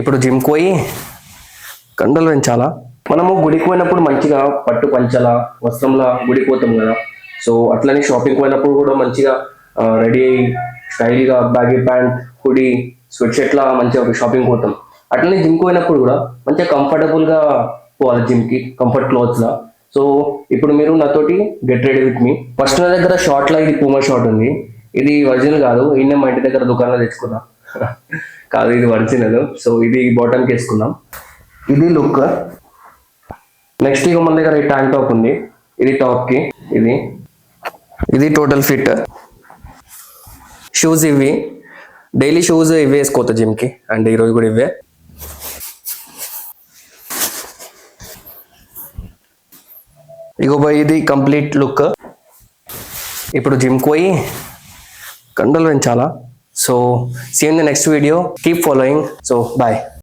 ఇప్పుడు జిమ్కి పోయి కండలు పెంచాలా. మనము గుడికి పోయినప్పుడు మంచిగా పట్టు పంచల వస్త్రంలా గుడికి పోతాం కదా. సో అట్లనే షాపింగ్ పోయినప్పుడు కూడా మంచిగా రెడీ అయ్యి స్టైల్గా బ్యాగీ ప్యాంట్ హుడీ స్వెట్ షర్ట్లా మంచిగా షాపింగ్ పోతాం. అట్లనే జిమ్కి పోయినప్పుడు కూడా మంచిగా కంఫర్టబుల్గా పోవాలి జిమ్కి, కంఫర్ట్ క్లోత్స్లా. సో ఇప్పుడు మీరు నాతోటి get ready with me. First నా దగ్గర షార్ట్లా ఇది పూమా షార్ట్ ఉంది. ఇది ఒరిజినల్ కాదు, ఈయన మా ఇంటి దగ్గర దుకాణంలో తెచ్చుకున్నా. కాదు ఇది ఒరిజినల్. సో ఇది బాటమ్కి వేసుకున్నాం. ఇది లుక్. నెక్స్ట్ ఇక మన దగ్గర ఈ ట్యాంక్ టాప్ ఉంది, ఇది టాప్కి. ఇది ఇది టోటల్ ఫిట్. షూస్ ఇవి డైలీ షూస్ ఇవి వేసుకోవద్దు జిమ్కి, అండ్ ఈరోజు కూడా ఇవే. ఇగో బాయ్ ఇది కంప్లీట్ లుక్. ఇప్పుడు జిమ్కి పోయి కండలు పెంచాలా. So see in the next video, keep following. So bye.